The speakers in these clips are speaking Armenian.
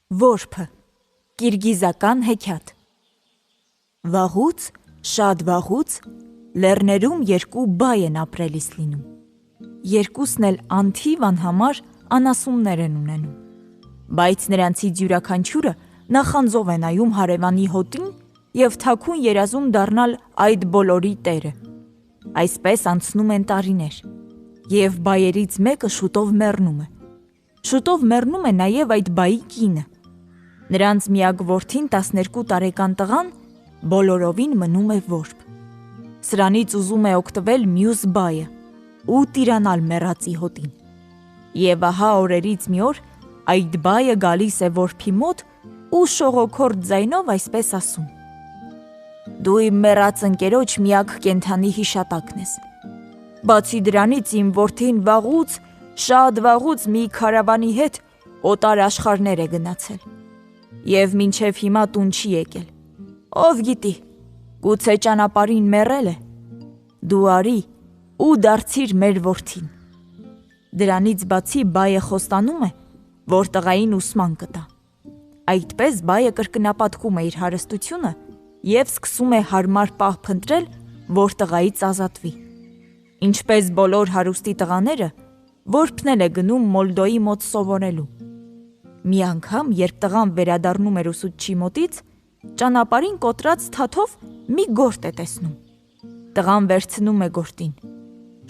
Որբը Կիրգիզական հեքիաթ։ Վաղուց, շատ վաղուց, լեռներում երկու բայ են ապրելիս լինում։ Երկուսն էլ անթիվ անհամար անասուններ են ունենում։ Բայց նրանցից յուրաքանչյուրը նախանձով է նայում հարևանի հոտին և թաքուն երազում դառնալ այդ բոլորի տերը։ Այսպես անցնում են տարիներ, և բայերից մեկը շուտով մեռնում է։ Շուտով մեռնում է նաև այդ բայի կինը։ Նրանց միակ որդին 12 տարեկան տղան բոլորովին մնում է որբ։ Սրանից ուզում է օգտվել մյուս բայը ու տիրանալ մեռածի հոտին։ Եվ ահա օրերից մի օր այդ բայը գալիս է որբի մոտ ու շողոքորդ ձայնով այսպես ասում. «Դու իմ մեռած ընկերոջ միակ կենդանի հիշատակն ես։ Բացի դրանից իմ որդին վաղուց, շատ վաղուց մի քարավանի հետ օտար աշխարհներ է գնացել և մինչև հիմա տուն չի եկել։ Ով գիտի, գուցե ճանապարհին մեռել է։ Դու արի ու դարձիր մեր որդին»։ Դրանից բացի բայը խոստանում է, որ տղային ուսման կտա։ Այդպես բայը կրկնապատկում է իր հարստությունը և սկսում է հարմար պահ փնտրել, որ տղայից ազատվի։ Ինչպես բոլոր հարուստի տղաները, որբն էլ է գնում Մոլդոյի մոտ սովորելու։ Մի անգամ, երբ տղան վերադառնում էր ուսուցչի մոտից, ճանապարհին կոտրած թաթով մի գորտ է տեսնում։ Տղան վերցնում է գորտին։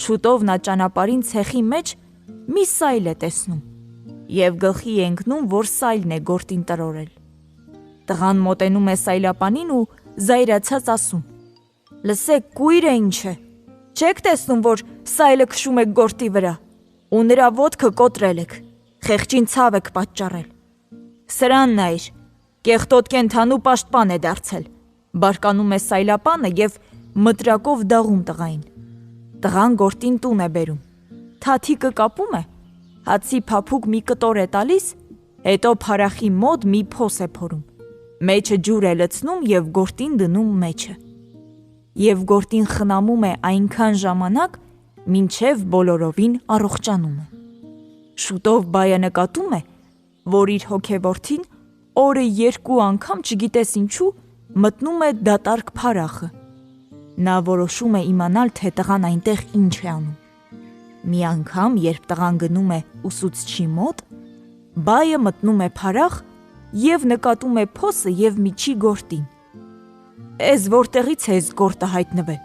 Շուտով նա ճանապարհին ցեխի մեջ մի սայլ է տեսնում և գլխի է ընկնում, որ սայլն է գորտին տրորել։ Տղան մոտենում է սայլապանին ու զայրացած ասում. «Լսեք, կույրը ինչ է, չեք տեսնում, որ սայլը քշում եք գորտի վրա ու նրա ոտքը կոտրել եք, խեղճին ցավ եք պատճառել։ Սրան նայր, կեղտոտ կենդանու պաշտպան է դարձել», բարկանում է սայլապանը և մտրակով դաղում տղային։ Տղան գորտին տուն է բերում, թաթիկը կապում է, հացի փափուկ մի կտոր է տալիս, հետո փարախի մոտ մի փոս է փորում, մեջը ջուր է լցնում և գորտին դնում մեջը։ Եվ գորտին խնամում է այնքան ժամանակ, մինչև բոլորովին առողջանում է։ Շուտով բայը նկատում է, որ իր հոգեորդին օրը 2 անգամ չգիտես ինչու մտնում է դատարկ փարախը։ Նա որոշում է իմանալ, թե տղան այնտեղ ինչ է անում։ Մի անգամ, երբ տղան գնում է ուսուցչի մոտ, բայը մտնում է փարախ և նկատում է փոսը և միջի գորտին։ «Էս որտեղից է էս գորտը հայտնվել։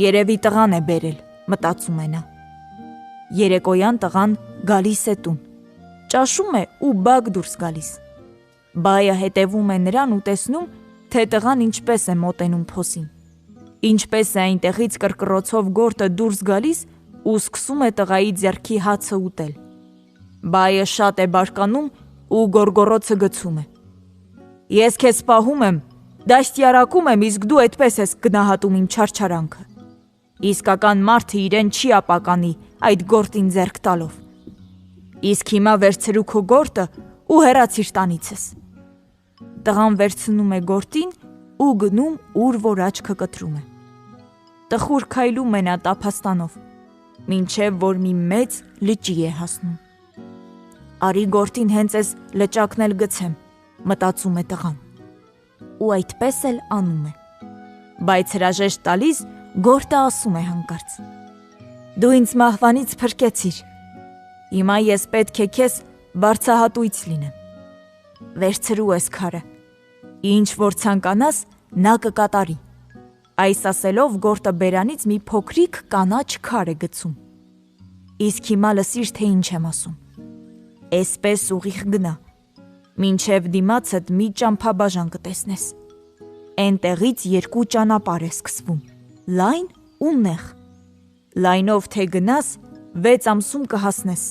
Երևի տղան է բերել», մտածում է նա։ Երեկոյան տղան գալիս է տուն, ճաշում է ու բակ դուրս գալիս։ Բայը հետևում է նրան ու տեսնում, թե տղան ինչպես է մոտենում փոսին, ինչպես է այնտեղից կռկռոցով գորտը դուրս գալիս ու սկսում է տղայի ձեռքի հացը ուտել։ Բայը շատ է բարկանում ու գոռգոռոցը գցում է. «Ես քեզ պահում եմ, դաստիարակում եմ, իսկ դու էդպես ես գնահատում իմ չարչարանքը։ Իսկական մարդը իրեն չի ապականի այդ գորտին ձեռք տալով։ Իսկ հիմա վերցրու քո գորտը ու հեռացիր տանիցս»։ Տղան վերցնում է գորտին ու գնում, ուր որ աչքը կտրում է։ Տխուր քայլում է նա տափաստանով, մինչև որ մի մեծ լճի է հասնում։ «Արի գորտին հենց էս լճակն էլ գցեմ», մտածում է տղան։ Ու այդպես էլ անում է։ Բայց հրաժեշտ տալիս գորտը ասում է հանկարծ. «Դու ինձ մահվանից փրկեցիր։ Հիմա ես պետք է քեզ վարձահատույց լինեմ։ Վերցրու էս քարը, ինչ որ ցանկանաս, նա կկատարի»։ Այս ասելով գորտը բերանից մի փոքրիկ կանաչ քար է գցում։ «Իսկ հիմա լսիր, թե ինչ եմ ասում։ Էսպես ուղիղ գնա, մինչև դիմացդ մի ճամփաբաժան կտեսնես։ Էնտեղից 2 ճանապարհ է սկսվում, լայն ու նեղ։ Լայնով թե գնաս, 6 ամսում կհասնես,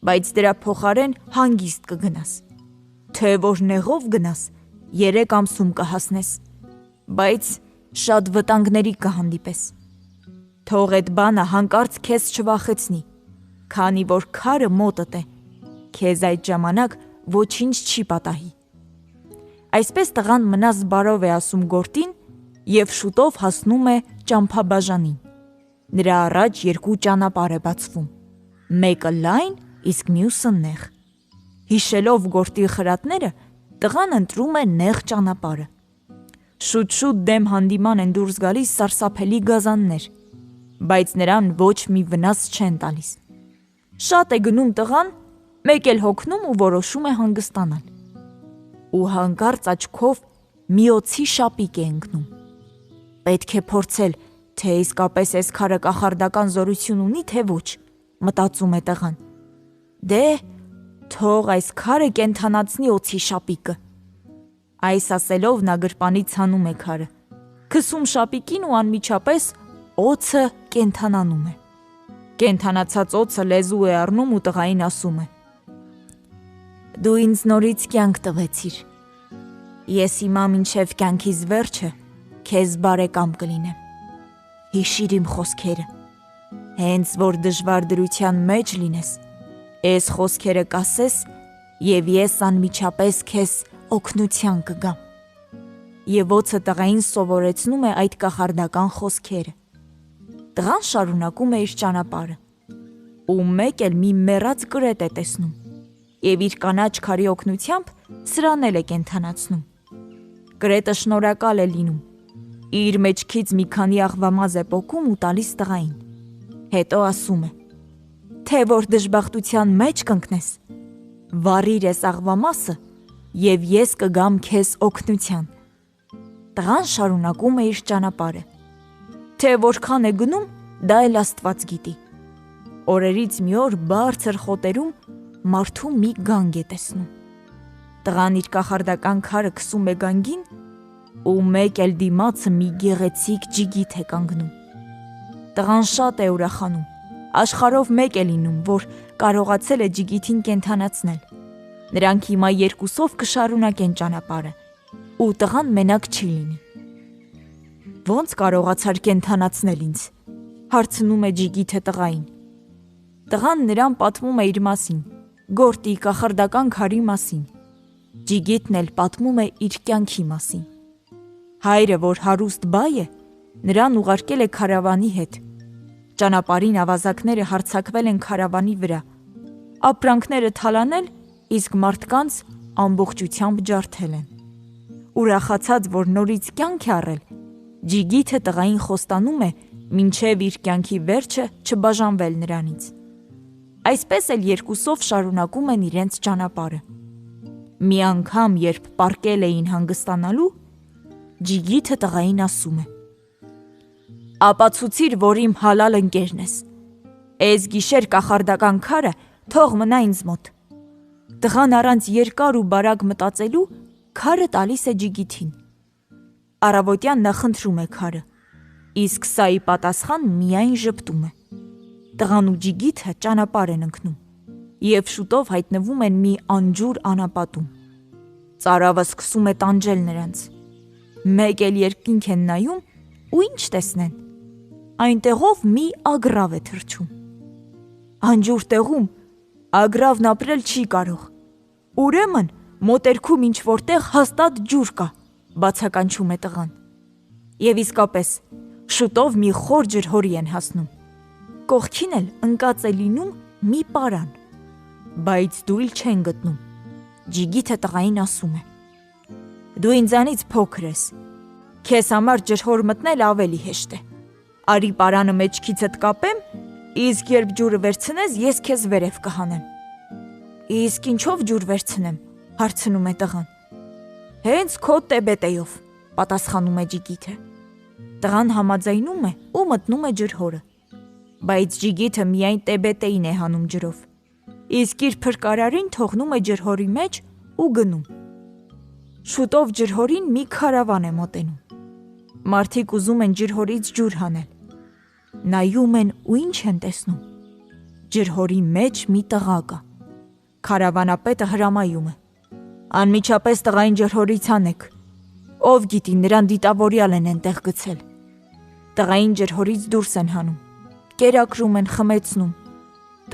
բայց դրա փոխարեն հանգիստ կգնաս։ Թե որ նեղով գնաս, 3 ամսում կհասնես, բայց շատ վտանգների կհանդիպես։ Թող էդ բանը հանկարծ քեզ չվախեցնի, քանի որ քարը մոտդ է, քեզ այդ ժամանակ ոչինչ չի պատահի»։ Այսպես տղան մնաս բարով է ասում գորտին և շուտով հասնում է ճամփաբաժանին։ Նրա առաջ 2 ճանապարհ է բացվում, մեկը լայն, իսկ մյուսը նեղ։ Հիշելով գործի խրատները, տղան ընտրում է նեղ ճանապարհը։ Շուտ-շուտ դեմ հանդիման են դուրս գալիս սարսափելի գազաններ, բայց նրան ոչ մի վնաս չեն տալիս։ Շատ է գնում տղան, մեկ էլ հոգնում ու որոշում է հանգստանալ։ Ու հանկարծ աչքով մի օձի շապիկ է ընկնում։ Պետք է փորձել, թե իսկապես այս քարը կախարդական զորություն ունի, թե ոչ, մտածում է տղան։ Դե, թող այս քարը կենդանացնի օձի շապիկը։ Այս ասելով նա գրպանից հանում է քարը, քսում շապիկին ու անմիջապես օձը կենդանանում է։ Կենդանացած օձը լեզու է առնում ու տղային ասում է. Դու ինձ նորից կյանք տվեցիր։ Ես հիմա մինչև կյանքիս վերջը քեզ բարեկամ կլինեմ։ Հիշիր իմ խոսքերը։ Հենց որ դժվար դրության մեջ լինես, այս խոսքերը կասես և ես անմիջապես քեզ օգնության կգամ։ Եվ օձը տղային սովորեցնում է այդ կախարդական խոսքերը։ Տղան շարունակում է իր ճանապարհը, ու մեկ էլ մի մեռած կրետ է տեսնում, և իր կանաչ քարի օգնությամբ սրան էլ է կենդանացնում։ Կրետը շնորհակալ է լինում, իր մեջքից մի քանի աղվամազ է պոկում ու տալիս տղային, հետո ասում է. թե որ դժբախտության մեջ կընկնես, վառիր ես աղվամասը և ես կգամ քեզ օգնության։ Տղան շարունակում է իր ճանապարհը, թե որքան է գնում, դա էլ Աստված գիտի։ Օրերից մի օր բարձր խոտերում մարդու մի գանգ է տեսնում։ Տղան իր կախարդական քարը քսում է գանգին ու մեկ էլ դիմացը մի գեղեցիկ ջիգիթ է կանգնում։ Տղան շատ է ուրախանում, աշխարհով մեկ է լինում, որ կարողացել է ջիգիթին կենդանացնել։ Նրանք հիմա երկուսով կշարունակեն ճանապարհը, ու տղան մենակ չի լինի։ Ոնց կարողացար կենդանացնել ինձ, հարցնում է ջիգիթը տղային։ Տղան նրան պատմում է իր մասին, գործի կախարդական քարի մասին։ Ջիգիթն էլ պատմում է իր կյանքի մասին։ Հայրը, որ հարուստ բայ է, նրան ուղարկել է քարավանի հետ։ Ճանապարհին ավազակները հարձակվել են քարավանի վրա, ապրանքները թալանել, իսկ մարդկանց ամբողջությամբ ջարդել են։ Ուրախացած, որ նորից կյանք է առել, ջիգիթը տղային խոստանում է մինչև իր կյանքի վերջը չբաժանվել նրանից։ Այսպես էլ երկուսով շարունակում են իրենց ճանապարհը։ Մի անգամ, երբ պառկել էին հանգստանալու, ջիգիթը տղային ասում է. ապացուցիր, որ իմ հալալ ընկերն ես։ Էս գիշեր կախարդական քարը թող մնա ինձ մոտ։ Տղան առանց երկար ու բարակ մտածելու քարը տալիս է ջիգիթին։ Առավոտյան նա խնդրում է քարը, իսկ սա ի պատասխան միայն ժպտում է։ Տղան ու ջիգիթը ճանապարհ են ընկնում և շուտով հայտնվում են մի անջուր անապատում։ Ծարավը սկսում է տանջել նրանց։ Մեկ էլ երկինք են նայում ու ինչ տեսնեն։ Այնտեղով մի ագռավ է թռչում։ Անջուր տեղում ագռավն ապրել չի կարող։ Ուրեմն մոտերքում ինչ որտեղ հաստատ ջուր կա, բացականչում է տղան։ Եվ իսկապես, շուտով մի խոր ջրհորի են հասնում։ Կողքին էլ ընկած է լինում մի պարան, բայց դույլ չեն գտնում։ Ջիգիթը տղային ասում է. դու ինձանից փոքր ես, քեզ համար ջրհոր մտնել ավելի հեշտ է։ Արի պարանը մեջքիցդ կապեմ, իսկ երբ ջուրը վերցնես, ես քեզ վերև կհանեմ։ Իսկ ինչով ջուր վերցնեմ, հարցնում է տղան։ Հենց քո տեբետեյով, պատասխանում է ջիգիթը։ Տղան համաձայնում է ու մտնում է ջրհորը, բայց ջիգիթը միայն տեբետեին է հանում ջրով, իսկ իր փրկարարին թողնում է ջրհորի մեջ ու գնում։ Շուտով ջրհորին մի քարավան է մոտենում։ Մարդիկ ուզում են ջրհորից ջուր հանել։ Նայում են ու ինչ են տեսնում։ Ջրհորի մեջ մի տղա կա։ Քարավանապետը հրամայում է. անմիջապես տղային ջրհորից հանեք, ով գիտի նրան դիտավորյալ են այնտեղ գցել։ Տղային ջրհորից դուրս են հանում, կերակրում են, խմեցնում։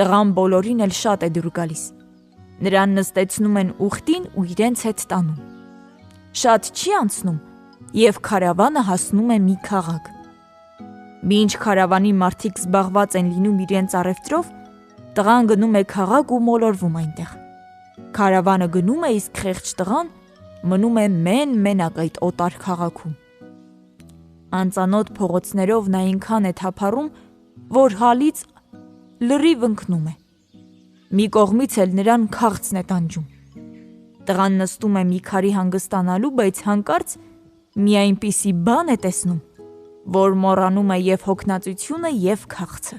Տղան բոլորին էլ շատ է դուր գալիս։ Նրան նստեցնում են ուխտին ու իրենց հետ տանում։ Շատ չի անցնում, և քարավանը հասնում է մի քաղաք։ Մինչ քարավանի մարդիկ զբաղված են լինում իրենց առևտրով, տղան գնում է քաղաք ու մոլորվում այնտեղ։ Քարավանը գնում է, իսկ խեղճ տղան մնում է մենակ այդ օտար քաղաքում։ Անծանոթ փողոցներով նա այնքան է թափառում, որ հալից լրիվ ընկնում է։ Մի կողմից էլ նրան քաղցն է տանջում։ Տղան նստում է մի քարի հանգստանալու, բայց հանկարծ մի այնպիսի բան է տեսնում, որ մոռանում է և հոգնածությունը, և քաղցը։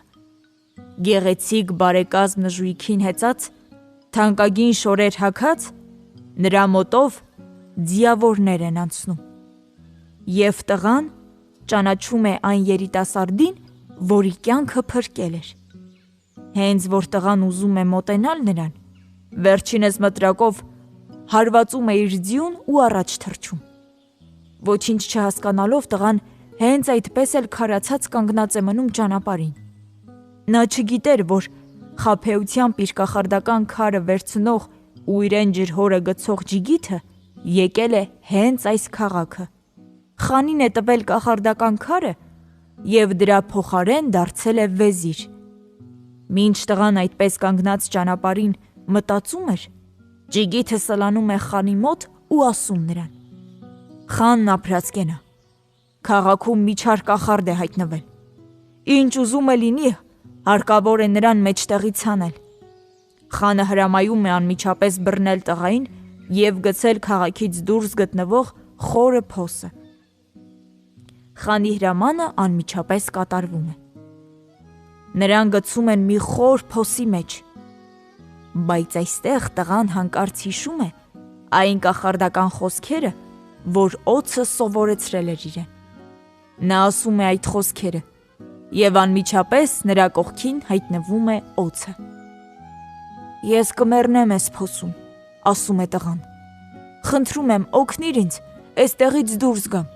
Գեղեցիկ բարեկազմ նժույգին հեծած, թանկագին շորեր հագած, նրա մոտով ձիավորներ են անցնում։ Եվ տղան ճանաչում է այն երիտասարդին, որի կյանքը փրկել էր։ Հենց որ տղան ուզում է մոտենալ նրան, վերջինս մտրակով հարվածում է իր ձիուն ու առաջ թռչում։ Ոչինչ չհասկանալով, տղան հենց այդպես էլ քարացած կանգնած է մնում ճանապարհին։ Նա չգիտեր, որ խաբեությամբ իր կախարդական քարը վերցնող ու իրեն ջրհորը գցող ջիգիթը եկել է հենց այս քաղաքը։ Խանին է տվել կախարդական քարը և դրա փոխարեն դարձել է վեզիր։ Մինչ տղան այդպես կանգնած ճանապարհին մտածում էր, ջիգիթը սլանում է խանի մոտ ու ասում նրան. «Խանն ապրած կենա, քաղաքում մի չար կախարդ է հայտնվել։ Ինչ ուզում է լինի, հարկավոր է նրան մեջտեղից հանել»։ Խանը հրամայում է անմիջապես բռնել տղային և գցել քաղաքից դուրս գտնվող խորը փոսը։ Խանի հրամանը անմիջապես կատարվում է։ Նրան գցում են մի խոր փոսի մեջ։ Բայց այստեղ տղան հանկարծ հիշում է այն կախարդական խոսքերը, որ օձը սովորեցրել էր իրեն։ Նա ասում է այդ խոսքերը, և անմիջապես նրա կողքին հայտնվում է օձը։ «Ես կմեռնեմ էս փոսում», ասում է տղան։ «Խնդրում եմ, օգնիր ինձ, էստեղից դուրս գամ»։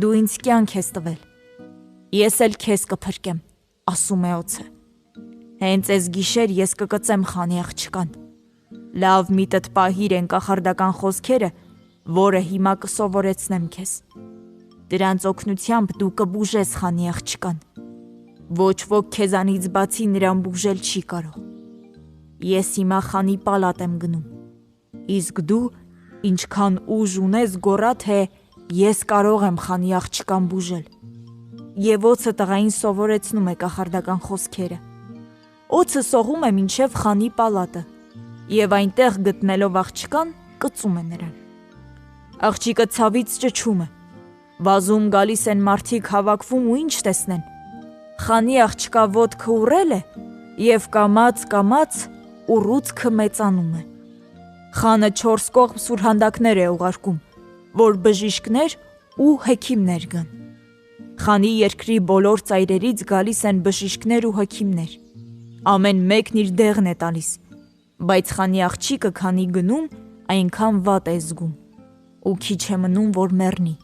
«Դու ինձ կյանք ես տվել, ես էլ քեզ կփրկեմ», ասում է օձը։ «Հենց էս գիշեր ես կկծեմ խանի աղջկան։ Լավ միտդ պահիր են կախարդական խոսքերը, որը հիմա կսովորեցնեմ քեզ։ Դրանց օգնությամբ դու կբուժես խանի աղջկան։ Ոչ ոք քեզանից բացի նրան բուժել չի կարող։ Ես հիմա խանի պալատ եմ գնում, իսկ դու ինչքան ուժ ունես գոռա, թե ես կարող եմ խանի աղջկան բուժել»։ Եվ օձը տղային սովորեցնում է կախարդական խոսքերը։ Օձը սողում է մինչև խանի պալատը և այնտեղ գտնելով աղջկան կծում է նրան։ Աղջիկը ցավից ճչում է։ Վազում գալիս են մարդիկ հավաքվում ու ինչ տեսնեն։ Խանի աղջկա ոտքը ուռել է և կամաց ուռուցքը մեծանում է։ Խանը 4 կողմ սուրհանդակներ է ուղարկում, որ բժիշկներ ու հեքիմներ գան։ Խանի երկրի բոլոր ծայրերից գալիս են բժիշկներ ու հեքիմներ։ Ամեն մեկն իր դեղն է տալիս, բայց խանի աղջիկը քանի գնում, այնքան վատ է զգում ու քիչ է մնում, որ մեռնի։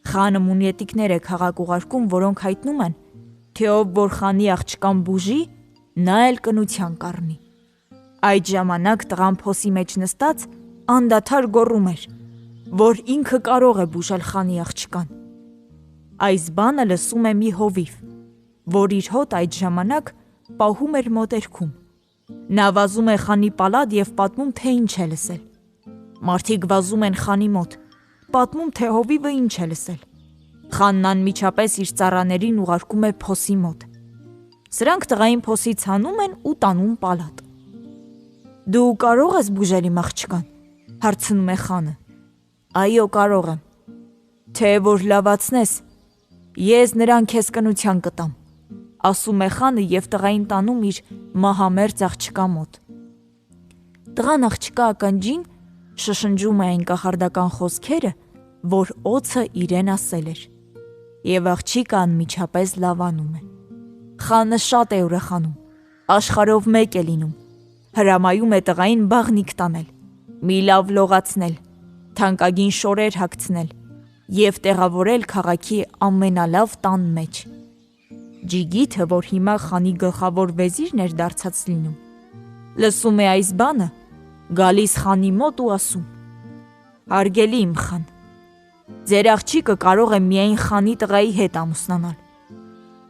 Խանը մունետիկներ է քաղաք ուղարկում, որոնք հայտնում են, թե ով որ խանի աղջկան բուժի, նա էլ կնության կառնի։ Այդ ժամանակ տղան փոսի մեջ նստած անդադար գոռում էր, որ ինքը կարող է բուժել խանի աղջկան։ Այս բանը լսում է մի հովիվ, որ իր հոտ այդ ժամանակ պահում էր մոտերքում։ Նա վազում է խանի պալատ և պատմում, թե ինչ է լսել։ Մարդիկ վազում են խանի մոտ, պատմում, թե հովիվը ինչ է լսել։ Խանն անմիջապես իր ծառաներին ուղարկում է փոսի մոտ։ Սրանք տղային փոսից հանում են ու տանում պալատ։ «Դու կարող ես բուժել իմ աղջկան», հարցնում է խանը։ «Այո, կարող եմ։ Թե որ լավացնես, ես նրան քեզ կնության կտամ», ասում է խանը և տղային տանում իր մահամերձ աղջկա մոտ։ Տղան աղջկա ականջին շշնջում է այն կախարդական խոսքերը, որ օձը իրեն ասել էր, և աղջիկը անմիջապես լավանում է։ Խանը շատ է ուրախանում, աշխարհով մեկ է լինում, հրամայում է տղային բաղնիք տանել, մի լավ լողացնել, թանկագին շորեր հագցնել և տեղավորել քաղաքի ամենալավ տան մեջ։ Ջիգիթը, որ հիմա խանի գլխավոր վեզիրն էր դարձած լինում, լսում է այս բանը, գալիս խանի մոտ ու ասում. «Հարգելի իմ խան, ձեր աղջիկը կարող է միայն խանի տղայի հետ ամուսնանալ։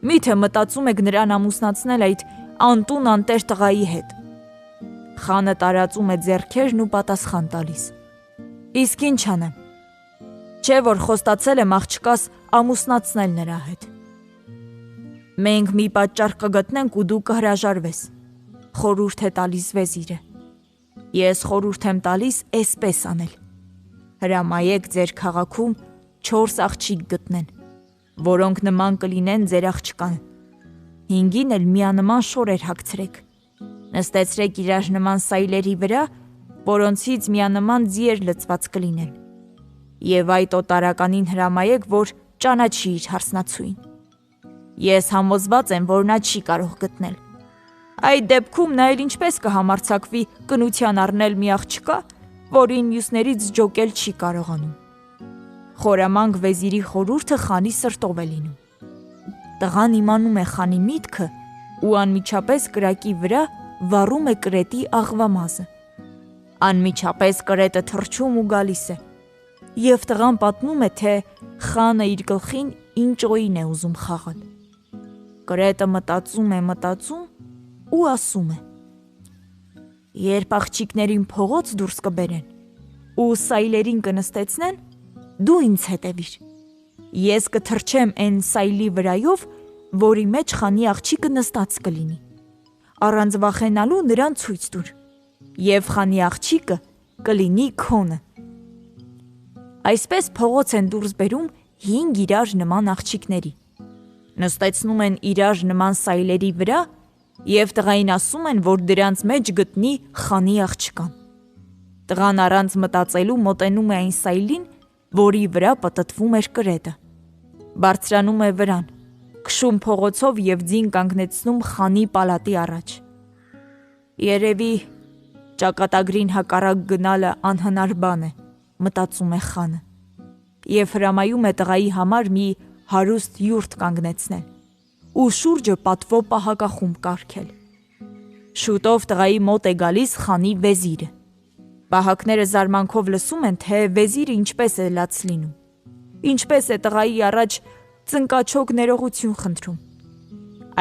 Միթե մտածում եք նրան ամուսնացնել այդ անտուն անտեր տղայի հետ։ Խանը տարածում է ձեռքերն ու պատասխան տալիս. Իսկ ինչ անեմ։ Չէ որ խոստացել եմ աղջկաս ամուսնացնել նրա հետ։ Մենք մի պատճառ կգտնենք ու դու կհրաժարվես, խորհուրդ է տալիս վեզիրը։ Ես խորհուրդ եմ տալիս էսպես անել. հրամայեք ձեր քաղաքում 4 աղջիկ գտնեն, որոնք նման կլինեն ձեր աղջկան։ 5-ին էլ միանման շորեր հագցրեք, նստեցրեք իրար նման սայլերի վրա, որոնցից միանման ձիեր լցված կլինեն, և այդ օտարականին հրամայեք, որ ճանաչի իր հարսնացուին։ Ես համոզված եմ, որ նա չի կարող գտնել։ Այդ դեպքում նա էլ ինչպես կհամարձակվի կնության առնել մի աղջկա, որին մյուսներից ջոկել չի կարողանում։ Խորամանկ վեզիրի խորհուրդը խանի սրտով է լինում։ Տղան իմանում է խանի միտքը ու անմիջապես կրակի վրա վառում է կրետի աղվամազը։ Անմիջապես կրետը թռչում ու գալիս է, և տղան պատմում է, թե խանը իր գլխին ինչ օին է ուզում խաղալ։ Կրետը մտածում է ու ասում է. երբ աղջիկներին փողոց դուրս կբերեն ու սայլերին կնստեցնեն, դու ինձ հետևիր։ Ես կթռչեմ այն սայլի վրայով, որի մեջ խանի աղջիկը նստած կլինի։ Առանց վախենալու նրան ցույց տուր, և խանի աղջիկը կլինի քոնը։ Այսպես փողոց են դուրս բերում 5 իրար նման աղջիկների, նստեցնում են իրար նման սայլերի վրա և տղային ասում են, որ դրանց մեջ գտնի խանի աղջկան։ Տղան առանց մտածելու մոտենում է այն սայլին, որի վրա պտտվում էր կրետը, բարձրանում է վրան, քշում փողոցով և ձին կանգնեցնում խանի պալատի առաջ։ Երևի ճակատագրին հակառակ գնալը անհնար բան է, մտածում է խանը, և հրամայում է տղայի համար մի հարուստ յուրտ կանգնեցնել ու շուրջը պատվո պահակախումբ կարգել։ Շուտով տղայի մոտ է գալիս խանի վեզիրը։ Պահակները զարմանքով լսում են, թե վեզիրը ինչպես է լաց լինում, ինչպես է տղայի առաջ ծնկաչոք ներողություն խնդրում։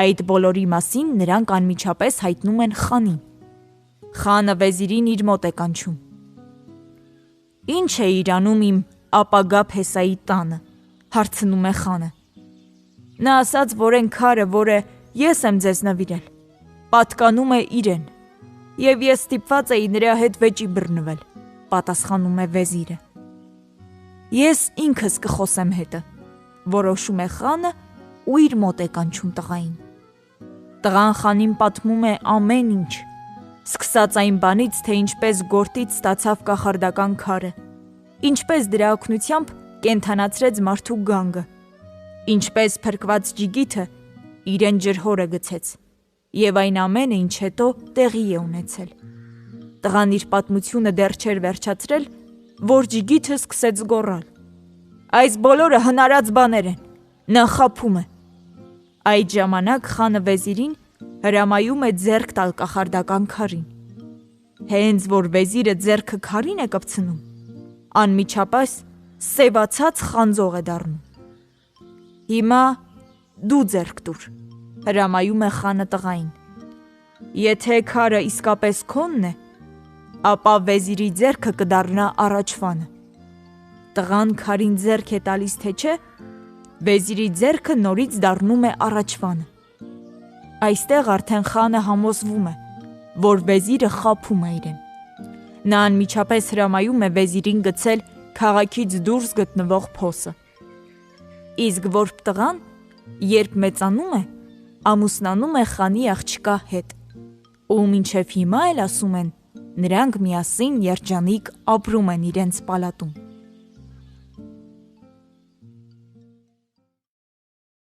Այդ բոլորի մասին նրանք անմիջապես հայտնում են խանին։ Խանը վեզիրին իր մոտ է կանչում։ Ինչ է իրանում իմ ապագա փեսայի տանը, հարցնում է խանը։ Նա ասաց, որ այն քարը, որը ես եմ ձեզ նվիրել, պատկանում է իրեն, և ես ստիպված էի նրա հետ վեճի բռնվել, պատասխանում է վեզիրը։ Ես ինքս կխոսեմ հետը, որոշում է խանը ու իր մոտ է կանչում տղային։ Տղան խանին պատմում է ամեն ինչ, սկսած այն բանից, թե ինչպես գործից ստացավ կախարդական քարը, ինչպես դրա օգնությամբ կենդանացրեց մարդու գանգը, ինչպես փրկված ջիգիթը իրեն ջրհորը գցեց, և այն ամենը, ինչ հետո տեղի է ունեցել։ Տղան իր պատմությունը դեռ չէր վերջացրել, որ ջիգիթը սկսեց գոռալ. Այս բոլորը հնարած բաներ են, նա խաբում է։ Այդ ժամանակ խանը վեզիրին հրամայում է ձեռք տալ կախարդական քարին։ Հենց որ վեզիրը ձեռքը քարին է կպցնում, անմիջապես սևացած խանձող է դառնում։ Հիմա դու ձեռք տուր, հրամայում է խանը տղային։ Եթե քարը իսկապես քոնն է, ապա վեզիրի ձեռքը կդառնա առաջվանը։ Տղան քարին ձեռք է տալիս, թե չէ, վեզիրի ձեռքը նորից դառնում է առաջվանը։ Այստեղ արդեն խանը համոզվում է, որ վեզիրը խաբում է իրեն։ Նա անմիջապես հրամայում է վեզիրին գցել քաղաքից դուրս գտնվող փոսը։ Իսկ որբ տղան, երբ մեծանում է, ամուսնանում է խանի աղջկա հետ, ու մինչև հիմա էլ ասում են, նրանք միասին երջանիկ ապրում են իրենց պալատում։